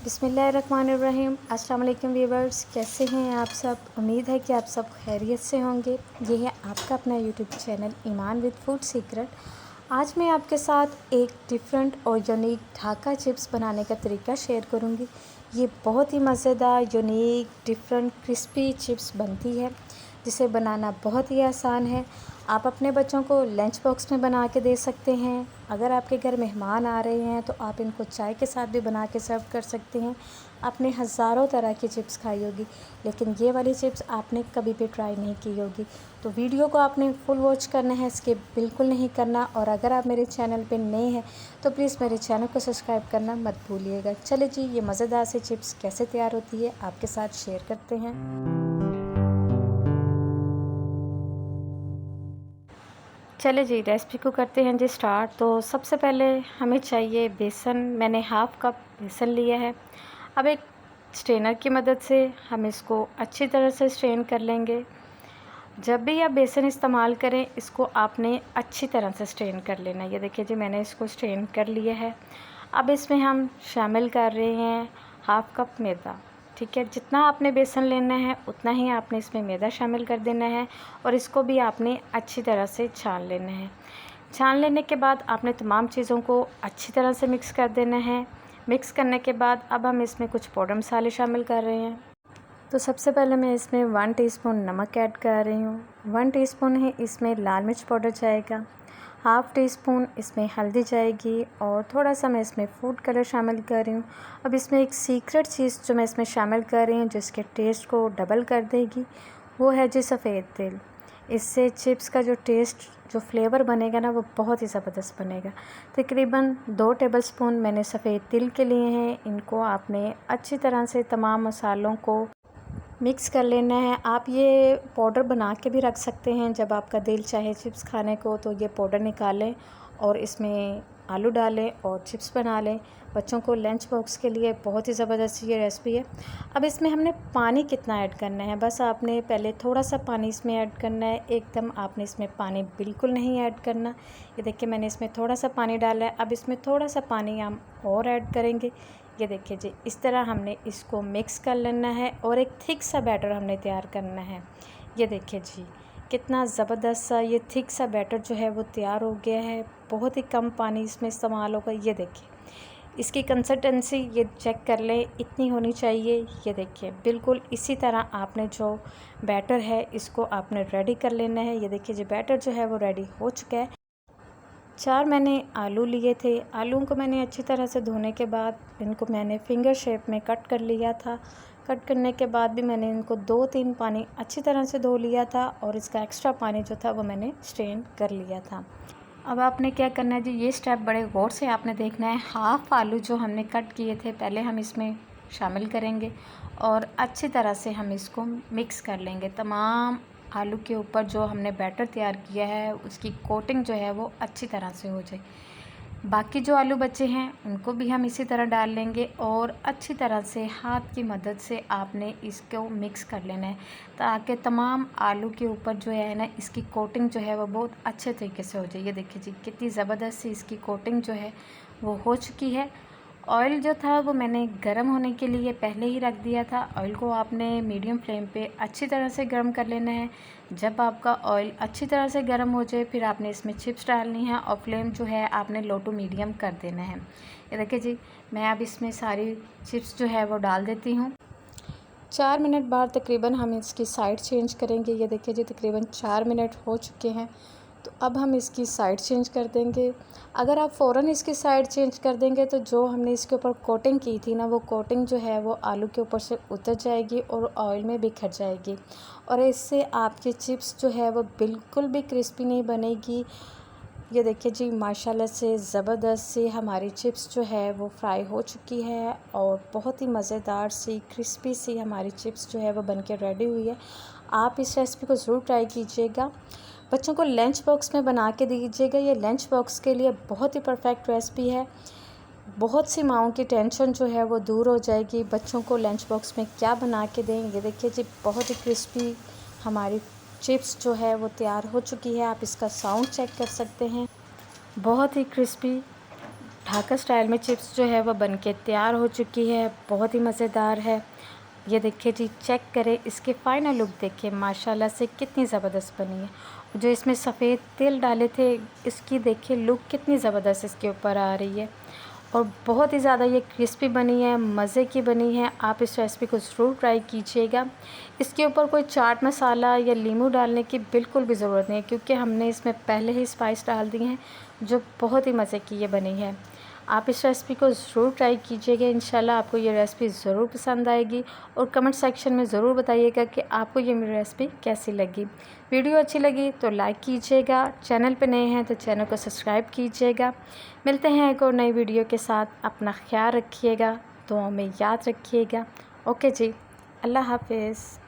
बिस्मिल्लाहिर्रहमानिर्रहीम। अस्सलाम वालेकुम व्यूवर्स, कैसे हैं आप सब। उम्मीद है कि आप सब खैरियत से होंगे। ये है आपका अपना YouTube channel Iman with food secret. आज मैं आपके साथ एक डिफरेंट और यूनिक ढाका चिप्स बनाने का तरीका शेयर करूंगी। ये बहुत ही मज़ेदार, यूनिक, डिफरेंट, क्रिस्पी चिप्स बनती है, जिसे बनाना बहुत ही आसान है। आप अपने बच्चों को लंच बॉक्स में बना के दे सकते हैं। अगर आपके घर मेहमान आ रहे हैं तो आप इनको चाय के साथ भी बना के सर्व कर सकते हैं। आपने हज़ारों तरह की चिप्स खाई होगी, लेकिन ये वाली चिप्स आपने कभी भी ट्राई नहीं की होगी। तो वीडियो को आपने फुल वॉच करना है, स्किप बिल्कुल नहीं करना। और अगर आप मेरे चैनल पे नए हैं तो प्लीज़ मेरे चैनल को सब्सक्राइब करना मत भूलिएगा। चलिए जी, ये मज़ेदार से चिप्स कैसे तैयार होती है आपके साथ शेयर करते हैं। चले जी, रेसिपी को करते हैं जी स्टार्ट। तो सबसे पहले हमें चाहिए बेसन। मैंने हाफ़ कप बेसन लिया है। अब एक स्ट्रेनर की मदद से हम इसको अच्छी तरह से स्ट्रेन कर लेंगे। जब भी आप बेसन इस्तेमाल करें, इसको आपने अच्छी तरह से स्ट्रेन कर लेना। ये देखिए जी, मैंने इसको स्ट्रेन कर लिया है। अब इसमें हम शामिल कर रहे हैं हाफ़ कप मैदा। ठीक है, जितना आपने बेसन लेना है उतना ही आपने इसमें मैदा शामिल कर देना है और इसको भी आपने अच्छी तरह से छान लेना है। छान लेने के बाद आपने तमाम चीज़ों को अच्छी तरह से मिक्स कर देना है। मिक्स करने के बाद अब हम इसमें कुछ पाउडर मसाले शामिल कर रहे हैं। तो सबसे पहले मैं इसमें 1 टीस्पून नमक ऐड कर रही हूँ। 1 टीस्पून ही इसमें लाल मिर्च पाउडर जाएगा। हाफ़ टी स्पून इसमें हल्दी जाएगी और थोड़ा सा मैं इसमें फूड कलर शामिल कर रही हूँ। अब इसमें एक सीक्रेट चीज़ जो मैं इसमें शामिल कर रही हूँ, जिसके टेस्ट को डबल कर देगी, वो है जी सफ़ेद तिल। इससे चिप्स का जो टेस्ट, जो फ्लेवर बनेगा ना, वो बहुत ही ज़बरदस्त बनेगा। तकरीबन 2 टेबलस्पून मैंने सफ़ेद तिल के लिए हैं। इनको आपने अच्छी तरह से तमाम मसालों को मिक्स कर लेना है। आप ये पाउडर बना के भी रख सकते हैं। जब आपका दिल चाहे चिप्स खाने को तो ये पाउडर निकालें और इसमें आलू डालें और चिप्स बना लें। बच्चों को लंच बॉक्स के लिए बहुत ही ज़बरदस्त ये रेसिपी है। अब इसमें हमने पानी कितना ऐड करना है, बस आपने पहले थोड़ा सा पानी इसमें ऐड करना है। एकदम आपने इसमें पानी बिल्कुल नहीं ऐड करना। ये देखिए, मैंने इसमें थोड़ा सा पानी डाला है। अब इसमें थोड़ा सा पानी हम और ऐड करेंगे। ये देखिए जी, इस तरह हमने इसको मिक्स कर लेना है और एक थिक सा बैटर हमने तैयार करना है। ये देखिए जी, कितना ज़बरदस्त सा ये थिक सा बैटर जो है वो तैयार हो गया है। बहुत ही कम पानी इसमें इस्तेमाल होगा। ये देखिए, इसकी कंसिस्टेंसी ये चेक कर लें, इतनी होनी चाहिए। ये देखिए, बिल्कुल इसी तरह आपने जो बैटर है इसको आपने रेडी कर लेना है। ये देखिए जी, बैटर जो है वो रेडी हो चुका है। 4 मैंने आलू लिए थे। आलूओं को मैंने अच्छी तरह से धोने के बाद इनको मैंने फिंगर शेप में कट कर लिया था। कट करने के बाद भी मैंने इनको 2-3 पानी अच्छी तरह से धो लिया था और इसका एक्स्ट्रा पानी जो था वो मैंने स्ट्रेन कर लिया था। अब आपने क्या करना है जी, ये स्टेप बड़े गौर से आपने देखना है। हाफ़ आलू जो हमने कट किए थे पहले हम इसमें शामिल करेंगे और अच्छी तरह से हम इसको मिक्स कर लेंगे। तमाम आलू के ऊपर जो हमने बैटर तैयार किया है उसकी कोटिंग जो है वो अच्छी तरह से हो जाए। बाकी जो आलू बचे हैं उनको भी हम इसी तरह डाल लेंगे और अच्छी तरह से हाथ की मदद से आपने इसको मिक्स कर लेना है, ताकि तमाम आलू के ऊपर जो है ना इसकी कोटिंग जो है वो बहुत अच्छे तरीके से हो जाए। ये देखिए जी, कितनी ज़बरदस्त सी इसकी कोटिंग जो है वो हो चुकी है। ऑयल जो था वो मैंने गर्म होने के लिए पहले ही रख दिया था। ऑयल को आपने मीडियम फ्लेम पे अच्छी तरह से गर्म कर लेना है। जब आपका ऑयल अच्छी तरह से गर्म हो जाए फिर आपने इसमें चिप्स डालनी है और फ्लेम जो है आपने लो टू मीडियम कर देना है। ये देखिए जी, मैं अब इसमें सारी चिप्स जो है वो डाल देती हूँ। 4 मिनट बाद तकरीबन हम इसकी साइड चेंज करेंगे। ये देखिए जी, तकरीबन 4 मिनट हो चुके हैं। तो अब हम इसकी साइड चेंज कर देंगे। अगर आप फ़ौरन इसकी साइड चेंज कर देंगे तो जो हमने इसके ऊपर कोटिंग की थी ना, वो कोटिंग जो है वो आलू के ऊपर से उतर जाएगी और ऑयल में बिखर जाएगी और इससे आपकी चिप्स जो है वो बिल्कुल भी क्रिस्पी नहीं बनेगी। ये देखिए जी, माशाल्लाह से ज़बरदस्त सी हमारी चिप्स जो है वो फ्राई हो चुकी है और बहुत ही मज़ेदार सी क्रिस्पी सी हमारी चिप्स जो है वो बनके रेडी हुई है। आप इस रेसिपी को ज़रूर ट्राई कीजिएगा। बच्चों को लंच बॉक्स में बना के दीजिएगा। ये लंच बॉक्स के लिए बहुत ही परफेक्ट रेसिपी है। बहुत सी माँओं की टेंशन जो है वो दूर हो जाएगी। बच्चों को लंच बॉक्स में क्या बना के दें। ये देखिए जी, बहुत ही क्रिस्पी हमारी चिप्स जो है वो तैयार हो चुकी है। आप इसका साउंड चेक कर सकते हैं, बहुत ही क्रिस्पी ढाका स्टाइल में चिप्स जो है वो बन के तैयार हो चुकी है। बहुत ही मज़ेदार है। ये देखिए जी, चेक करें, इसके फ़ाइनल लुक देखिए माशाल्लाह से कितनी ज़बरदस्त बनी है। जो इसमें सफ़ेद तिल डाले थे, इसकी देखिए लुक कितनी ज़बरदस्त इसके ऊपर आ रही है और बहुत ही ज़्यादा ये क्रिस्पी बनी है, मज़े की बनी है। आप इस रेसिपी को ज़रूर ट्राई कीजिएगा। इसके ऊपर कोई चाट मसाला या नींबू डालने की बिल्कुल भी ज़रूरत नहीं है, क्योंकि हमने इसमें पहले ही स्पाइस डाल दिए हैं, जो बहुत ही मज़े की ये बनी है। आप इस रेसिपी को ज़रूर ट्राई कीजिएगा। इंशाल्लाह आपको ये रेसिपी ज़रूर पसंद आएगी और कमेंट सेक्शन में ज़रूर बताइएगा कि आपको ये मेरी रेसिपी कैसी लगी। वीडियो अच्छी लगी तो लाइक कीजिएगा, चैनल पे नए हैं तो चैनल को सब्सक्राइब कीजिएगा। मिलते हैं एक और नई वीडियो के साथ। अपना ख्याल रखिएगा, दुआओं में याद रखिएगा। ओके जी, अल्लाह हाफ़िज़।